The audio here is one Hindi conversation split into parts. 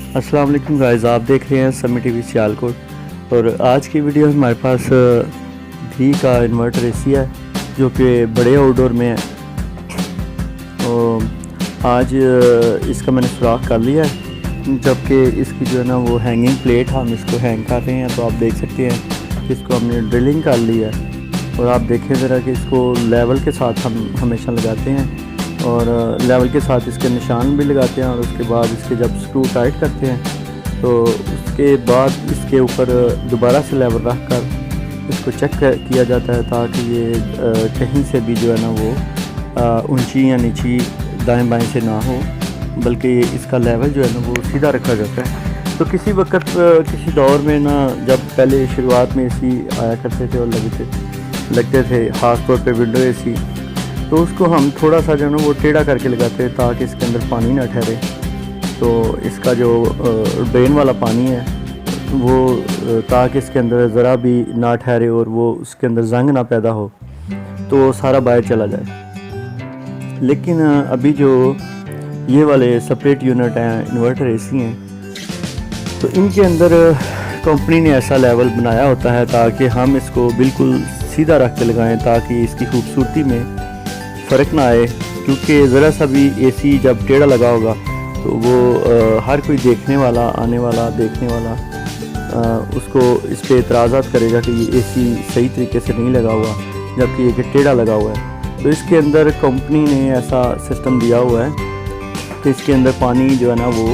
अस्सलाम वालेकुम गाइस, आप देख रहे हैं समी टीवी सियालकोट। और आज की वीडियो में हमारे पास 3 का इन्वर्टर एसी है जो कि बड़े आउटडोर में है। तो आज इसका मैंने सुराख कर लिया है, जबकि इसकी जो है ना वो हैंगिंग प्लेट हम इसको हैंग कर रहे हैं। तो आप देख सकते हैं कि इसको हमने ड्रिलिंग कर ली है। और आप देखें ज़रा कि इसको लेवल के साथ हम हमेशा लगाते हैं और लेवल के साथ इसके निशान भी लगाते हैं। और उसके बाद इसके जब स्क्रू टाइट करते हैं तो उसके बाद इसके ऊपर दोबारा से लेवल रख कर इसको चेक किया जाता है, ताकि ये कहीं से भी जो है ना वो ऊंची या नीची दाएं बाएं से ना हो, बल्कि इसका लेवल जो है ना वो सीधा रखा जाता है। तो किसी वक्त किसी दौर में ना, जब पहले शुरुआत में एसी आया करते थे और लगते थे ख़ास तौर पे विंडो एसी, तो उसको हम थोड़ा सा जो है ना वो टेढ़ा करके लगाते हैं ताकि इसके अंदर पानी ना ठहरे। तो इसका जो ड्रेन वाला पानी है वो ताकि इसके अंदर ज़रा भी ना ठहरे और वो उसके अंदर जंग ना पैदा हो, तो सारा बाहर चला जाए। लेकिन अभी जो ये वाले सेपरेट यूनिट हैं, इन्वर्टर एसी हैं, तो इनके अंदर कंपनी ने ऐसा लेवल बनाया होता है ताकि हम इसको बिल्कुल सीधा रख के लगाएं, ताकि इसकी खूबसूरती में फ़र्क ना आए। क्योंकि ज़रा सा भी एसी जब टेढ़ा लगा होगा तो वो हर कोई देखने वाला, आने वाला, देखने वाला उसको इस पे एतराज़ात करेगा कि ये एसी सही तरीके से नहीं लगा हुआ, जबकि ये टेढ़ा लगा हुआ है। तो इसके अंदर कंपनी ने ऐसा सिस्टम दिया हुआ है कि इसके अंदर पानी जो है ना वो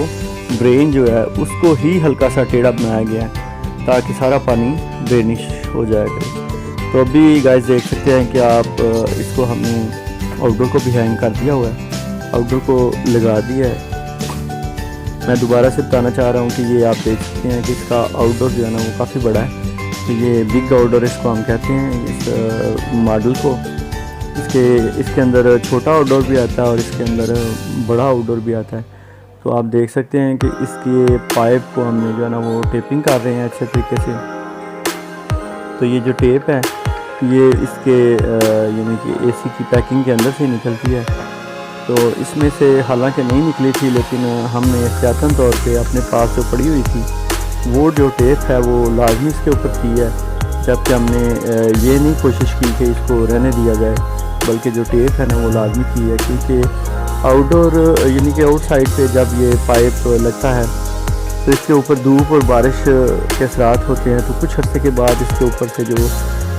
ड्रेन जो है उसको ही हल्का सा टेढ़ा बनाया गया है ताकि सारा पानी ड्रेनिश हो जाएगा। तो अभी गाइस देख सकते हैं कि आप इसको हमने आउटडोर को भी हैंग कर दिया हुआ है, आउटडोर को लगा दिया है। मैं दोबारा से बताना चाह रहा हूँ कि ये आप देख सकते हैं कि इसका आउटडोर जो है ना वो काफ़ी बड़ा है। तो ये बिग आउटडोर इसको हम कहते हैं, इस मॉडल को। इसके अंदर छोटा आउटडोर भी आता है और इसके अंदर बड़ा आउटडोर भी आता है। तो आप देख सकते हैं कि इसके पाइप को हमने जो है ना वो टेपिंग कर रहे हैं अच्छे तरीके से। तो ये जो टेप है ये इसके यानी कि एसी की पैकिंग के अंदर से निकलती है। तो इसमें से हालांकि नहीं निकली थी, लेकिन हमने एहतियातन तौर पे अपने पास जो पड़ी हुई थी वो जो टेप है वो लाजमी इसके ऊपर की है, जबकि हमने ये नहीं कोशिश की कि इसको रहने दिया जाए, बल्कि जो टेप है ना वो लाजमी की है। क्योंकि आउटडोर यानी कि आउटसाइड पे जब ये पाइप लगता है तो इसके ऊपर धूप और बारिश के असरात होते हैं, तो कुछ अर्से के बाद इसके ऊपर से जो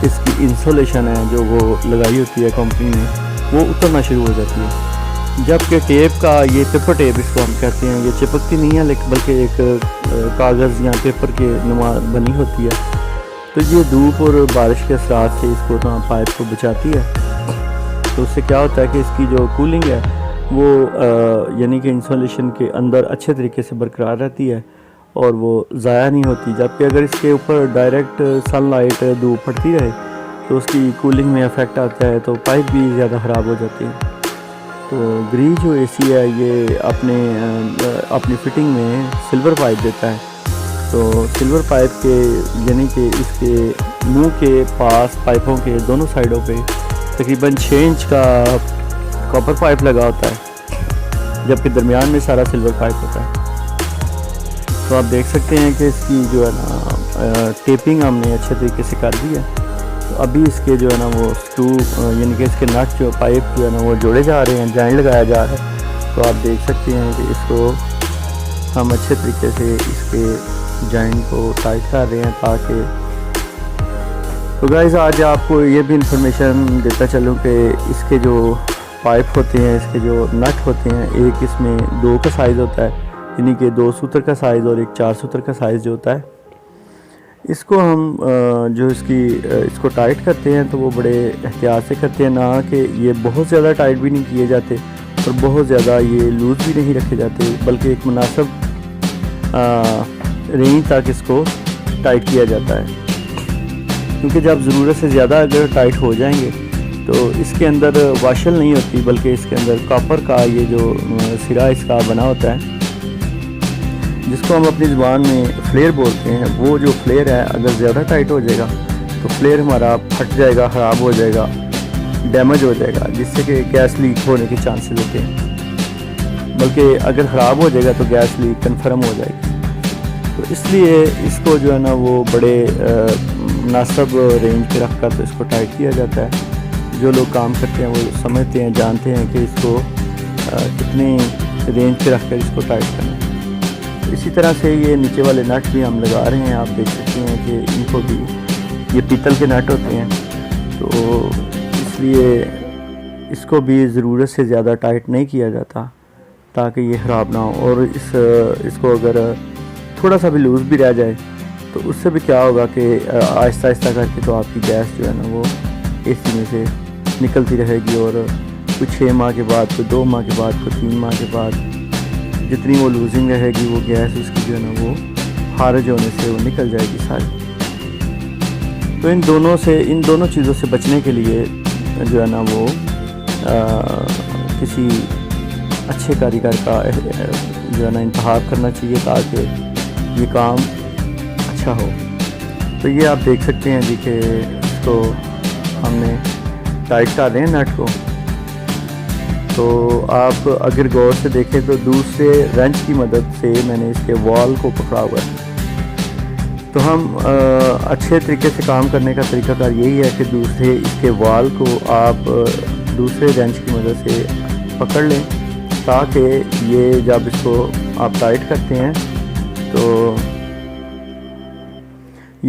इसकी इंसुलेशन है जो वो लगाई होती है कंपनी ने, वो उतरना शुरू हो जाती है। जबकि टेप का ये पेपर टेप इसको हम कहते हैं, ये चिपकती नहीं है लेकिन बल्कि एक कागज़ या पेपर के नुमा बनी होती है। तो ये धूप और बारिश के असरात से इसको ना पाइप को बचाती है। तो उससे क्या होता है कि इसकी जो कूलिंग है वो यानी कि इंसुलेशन के अंदर अच्छे तरीके से बरकरार रहती है और वो ज़ाया नहीं होती। जबकि अगर इसके ऊपर डायरेक्ट सनलाइट धूप पड़ती रहे तो उसकी कूलिंग में इफ़ेक्ट आता है, तो पाइप भी ज़्यादा ख़राब हो जाती है। तो ग्री जो एसी है ये अपनी फिटिंग में सिल्वर पाइप देता है। तो सिल्वर पाइप के यानी कि इसके मुंह के पास पाइपों के दोनों साइडों पे तकरीबन 6 इंच का कॉपर पाइप लगा होता है, जबकि दरमियान में सारा सिल्वर पाइप होता है। तो आप देख सकते हैं कि इसकी जो है ना टेपिंग हमने अच्छे तरीके से कर दी है। तो अभी इसके जो है ना वो स्क्रू यानी कि इसके नट जो पाइप जो है ना वो जोड़े जा रहे हैं, जॉइंट लगाया जा रहा है। तो आप देख सकते हैं कि इसको हम अच्छे तरीके से इसके जॉइंट को टाइट कर रहे हैं ताकि। तो गाइस आज आपको ये भी इंफॉर्मेशन देता चलूँ कि इसके जो पाइप होते हैं, इसके जो नट होते हैं, एक इसमें 2 का साइज़ होता है, यानी कि 2 सूत्र का साइज़ और एक 4 सूत्र का साइज़ जो होता है। इसको हम जो इसको टाइट करते हैं तो वो बड़े एहतियात से करते हैं, ना कि ये बहुत ज़्यादा टाइट भी नहीं किए जाते और बहुत ज़्यादा ये लूज़ भी नहीं रखे जाते, बल्कि एक मुनासिब रेंज तक इसको टाइट किया जाता है। क्योंकि जब ज़रूरत से ज़्यादा अगर टाइट हो जाएंगे तो इसके अंदर वाशल नहीं होती, बल्कि इसके अंदर कॉपर का ये जो सिरा इसका बना होता है, जिसको हम अपनी ज़ुबान में फ्लेयर बोलते हैं। वो जो फ्लेयर है अगर ज़्यादा टाइट हो जाएगा तो फ्लेयर हमारा फट जाएगा, ख़राब हो जाएगा, डैमेज हो जाएगा, जिससे कि गैस लीक होने के चांसेस होते हैं। बल्कि अगर ख़राब हो जाएगा तो गैस लीक कन्फर्म हो जाएगी। तो इसलिए इसको जो है ना वो बड़े मुनासिब रेंज पे रख कर तो इसको टाइट किया जाता है। जो लोग काम करते हैं वो समझते हैं, जानते हैं कि इसको कितनी रेंज पे रख कर इसको टाइट करना है। तो इसी तरह से ये नीचे वाले नट भी हम लगा रहे हैं। आप देख सकते हैं कि इनको भी, ये पीतल के नट होते हैं, तो इसलिए इसको भी ज़रूरत से ज़्यादा टाइट नहीं किया जाता ताकि ये ख़राब ना हो। और इसको अगर थोड़ा सा भी लूज़ भी रह जाए तो उससे भी क्या होगा कि आहिस्ता आहिस्ता करके तो आपकी गैस जो है ना वो एसी में से निकलती रहेगी, और कुछ 6 माह के बाद, कोई 2 माह के बाद, कोई 3 माह के बाद जितनी वो लूजिंग रहेगी वो गैस उसकी जो है ना वो खारिज होने से वो निकल जाएगी सारी। तो इन दोनों चीज़ों से बचने के लिए जो है ना वो किसी अच्छे कारीगर का जो है ना इंतखाब करना चाहिए ताकि ये काम अच्छा हो। तो ये आप देख सकते हैं जी कि इसको हमने टाइट कर रहे हैं नट को। तो आप अगर गौर से देखें तो दूसरे रेंच की मदद से मैंने इसके वॉल को पकड़ा हुआ है। तो हम अच्छे तरीके से काम करने का तरीकाकार यही है कि दूसरे इसके वॉल को आप दूसरे रेंच की मदद से पकड़ लें ताकि ये जब इसको आप टाइट करते हैं तो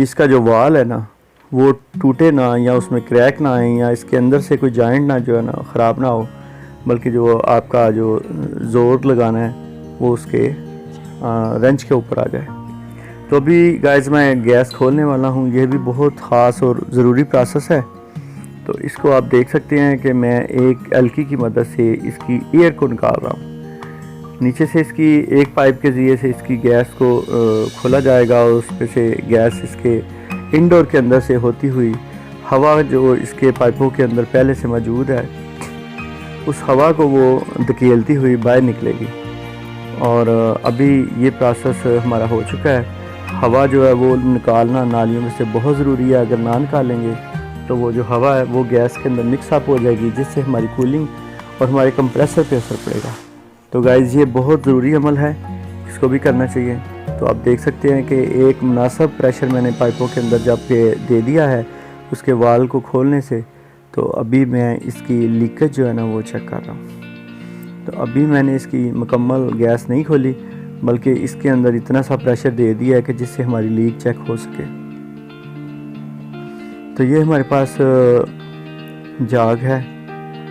इसका जो वॉल है ना वो टूटे ना, या उसमें क्रैक ना आए, या इसके अंदर से कोई जॉइंट ना जो है ना ख़राब ना हो, बल्कि जो आपका जो ज़ोर लगाना है वो उसके रेंच के ऊपर आ जाए। तो अभी गाइस मैं गैस खोलने वाला हूँ। ये भी बहुत ख़ास और ज़रूरी प्रोसेस है। तो इसको आप देख सकते हैं कि मैं एक एल्की की मदद से इसकी एयर को निकाल रहा हूँ। नीचे से इसकी एक पाइप के ज़रिए से इसकी गैस को खोला जाएगा और उस पर से गैस इसके इंडोर के अंदर से होती हुई हवा जो इसके पाइपों के अंदर पहले से मौजूद है उस हवा को वो धकेलती हुई बाहर निकलेगी। और अभी ये प्रोसेस हमारा हो चुका है। हवा जो है वो निकालना नालियों में से बहुत ज़रूरी है। अगर ना निकालेंगे तो वो जो हवा है वो गैस के अंदर मिक्स अप हो जाएगी, जिससे हमारी कूलिंग और हमारे कंप्रेसर पे असर पड़ेगा। तो गाइज़ ये बहुत ज़रूरी अमल है, इसको भी करना चाहिए। तो आप देख सकते हैं कि एक मुनासिब प्रेशर मैंने पाइपों के अंदर जब के दे दिया है उसके वाल को खोलने से। तो अभी मैं इसकी लीकेज जो है ना वो चेक कर रहा हूँ। तो अभी मैंने इसकी मुकम्मल गैस नहीं खोली, बल्कि इसके अंदर इतना सा प्रेशर दे दिया है कि जिससे हमारी लीक चेक हो सके। तो ये हमारे पास जाग है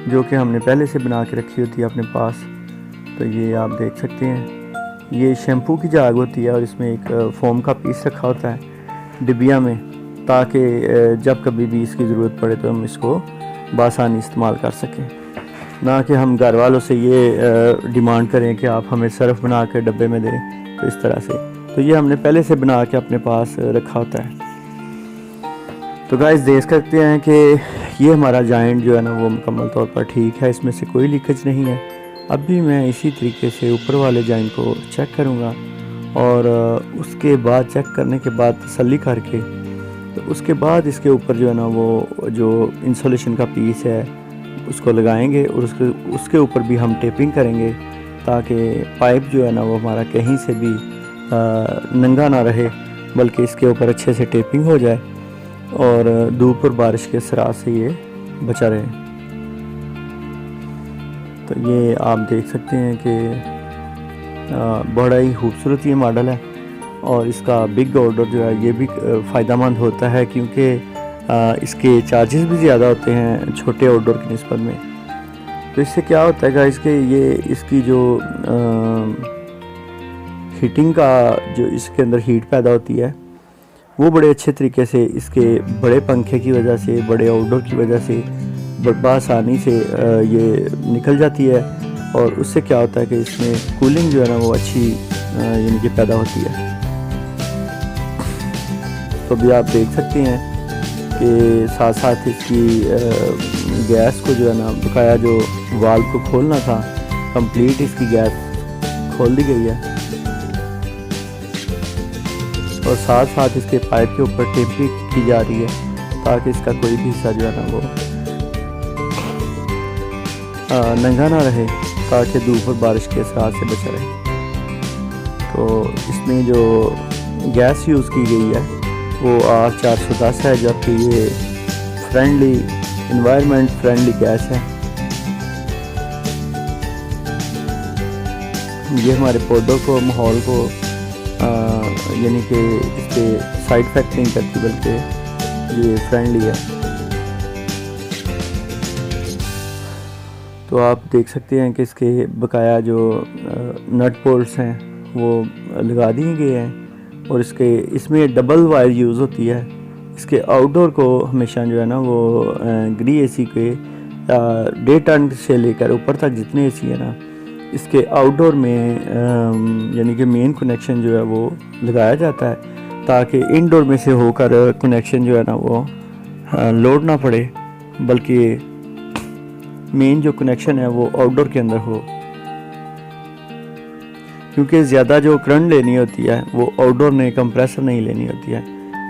जो कि हमने पहले से बना के रखी होती है अपने पास। तो ये आप देख सकते हैं, ये शैम्पू की जाग होती है और इसमें एक फोम का पीस रखा होता है डिबिया में, ताकि जब कभी भी इसकी ज़रूरत पड़े तो हम इसको बासानी इस्तेमाल कर सकें। ना कि हम घर वालों से ये डिमांड करें कि आप हमें सर्फ बना के डब्बे में दें, तो इस तरह से। तो ये हमने पहले से बना के अपने पास रखा होता है। तो गाइस देख सकते हैं कि ये हमारा जॉइंट जो है ना वो मुकम्मल तौर पर ठीक है, इसमें से कोई लीकेज नहीं है। अभी मैं इसी तरीके से ऊपर वाले जॉइंट को चेक करूँगा और उसके बाद चेक करने के बाद तसल्ली करके तो उसके बाद इसके ऊपर जो है ना वो जो इंसुलेशन का पीस है उसको लगाएंगे और उसके ऊपर भी हम टेपिंग करेंगे ताकि पाइप जो है ना वो हमारा कहीं से भी नंगा ना रहे, बल्कि इसके ऊपर अच्छे से टेपिंग हो जाए और धूप और बारिश के असरात से ये बचा रहे। तो ये आप देख सकते हैं कि बड़ा ही खूबसूरत ये मॉडल है और इसका बिग ऑर्डर जो है ये भी फ़ायदेमंद होता है क्योंकि इसके चार्जेस भी ज़्यादा होते हैं छोटे ऑर्डर की निस्बत में। तो इससे क्या होता है गाइस कि ये इसकी जो हीटिंग का जो इसके अंदर हीट पैदा होती है वो बड़े अच्छे तरीके से इसके बड़े पंखे की वजह से, बड़े आउटडोर की वजह से बआसानी से ये निकल जाती है और उससे क्या होता है कि इसमें कूलिंग जो है ना वो अच्छी यानी कि पैदा होती है। तो भी आप देख सकते हैं कि साथ साथ इसकी गैस को जो है ना बकाया जो वाल्व को खोलना था कंप्लीट इसकी गैस खोल दी गई है और साथ साथ इसके पाइप के ऊपर टेपिंग की जा रही है ताकि इसका कोई भी हिस्सा जो है ना वो नंगा ना रहे। ताकि धूप और बारिश के असरात से बचा रहे। तो इसमें जो गैस यूज़ की गई है वो R410 है, जबकि ये फ्रेंडली इन्वायरमेंट फ्रेंडली गैस है। ये हमारे पौधों को, माहौल को यानी कि इसके साइड इफेक्ट नहीं करती, बल्कि ये फ्रेंडली है। तो आप देख सकते हैं कि इसके बकाया जो नट बोल्ट्स हैं वो लगा दिए गए हैं, और इसमें डबल वायर यूज़ होती है। इसके आउटडोर को हमेशा जो है ना वो ग्री एसी के 1.5 टन से लेकर ऊपर तक जितने एसी है ना, इसके आउटडोर में यानी कि मेन कनेक्शन जो है वो लगाया जाता है, ताकि इनडोर में से होकर कनेक्शन जो है ना वो लोड ना पड़े, बल्कि मेन जो कनेक्शन है वो आउटडोर के अंदर हो। क्योंकि ज़्यादा जो करंट लेनी होती है वो आउटडोर ने कंप्रेसर नहीं लेनी होती है।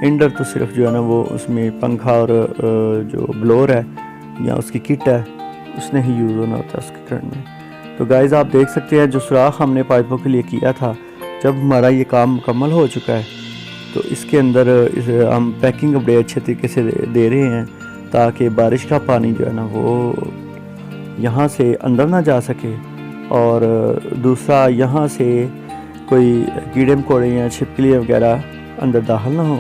इंडोर तो सिर्फ जो है ना वो उसमें पंखा और जो ब्लोअर है या उसकी किट है उसने ही यूज़ होना होता है उसके करंट में। तो गाइस आप देख सकते हैं जो सुराख हमने पाइपों के लिए किया था, जब हमारा ये काम मुकम्मल हो चुका है तो इसके अंदर हम पैकिंग बड़े अच्छे तरीके से दे रहे हैं, ताकि बारिश का पानी जो है ना वो यहाँ से अंदर ना जा सके, और दूसरा यहाँ से कोई कीड़े मकोड़े या छिपकली वगैरह अंदर दाखिल ना हो।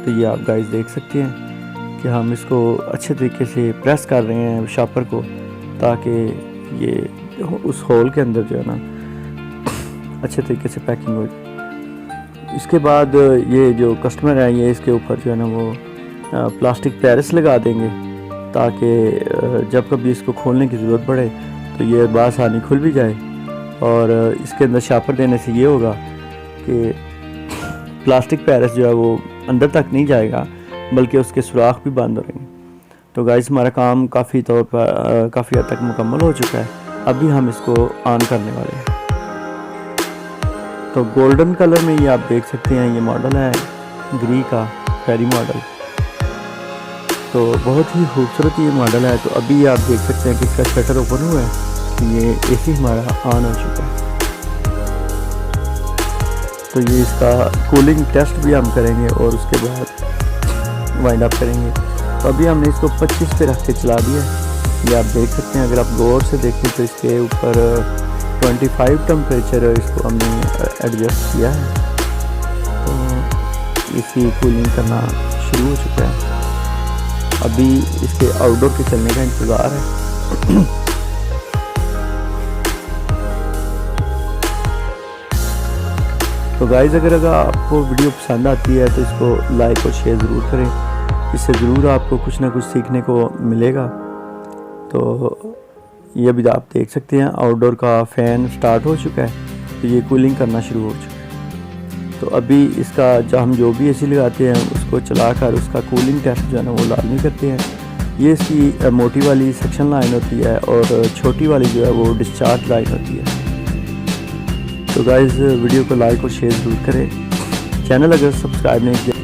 तो ये आप गाइस देख सकते हैं कि हम इसको अच्छे तरीके से प्रेस कर रहे हैं शापर को, ताकि ये उस होल के अंदर जो है ना अच्छे तरीके से पैकिंग हो जाए। इसके बाद ये जो कस्टमर है ये इसके ऊपर जो है ना वो प्लास्टिक पैरिस लगा देंगे, ताकि जब कभी इसको खोलने की ज़रूरत पड़े तो ये बासानी खुल भी जाए। और इसके अंदर शापर देने से ये होगा कि प्लास्टिक पैरिस जो है वो अंदर तक नहीं जाएगा, बल्कि उसके सुराख भी बंद हो रहेंगे। तो गाइस हमारा काम काफ़ी हद तक मुकम्मल हो चुका है। अभी हम इसको ऑन करने वाले हैं। तो गोल्डन कलर में ये आप देख सकते हैं, ये मॉडल है ग्री का फेरी मॉडल। तो बहुत ही खूबसूरत ये मॉडल है। तो अभी आप देख सकते हैं कि इसका शटर ओपन हुआ है, ये एसी हमारा ऑन हो चुका है। तो ये इसका कूलिंग टेस्ट भी हम करेंगे और उसके बाद वाइंड अप करेंगे। तो अभी हमने इसको 25 पे रख के चला दिया। ये आप देख सकते हैं, अगर आप गौर से देखें तो इसके ऊपर 25 टेम्परेचर इसको हमने एडजस्ट किया है। तो इसी कूलिंग करना शुरू हो चुका है। अभी इसके आउटडोर के चलने का इंतज़ार है। तो गाइज़ अगर आपको वीडियो पसंद आती है तो इसको लाइक और शेयर ज़रूर करें, इससे ज़रूर आपको कुछ ना कुछ सीखने को मिलेगा। तो ये अभी आप देख सकते हैं आउटडोर का फ़ैन स्टार्ट हो चुका है, तो ये कूलिंग करना शुरू हो चुका है। तो अभी इसका हम जो भी एसी लगाते हैं उसको चलाकर उसका कूलिंग टेस्ट जो है ना वो लाजमी करते हैं। ये इसकी मोटी वाली सेक्शन लाइन होती है और छोटी वाली जो है वो डिस्चार्ज लाइन होती है। तो गाइज़ वीडियो को लाइक और शेयर ज़रूर करें। चैनल अगर सब्सक्राइब नहीं किया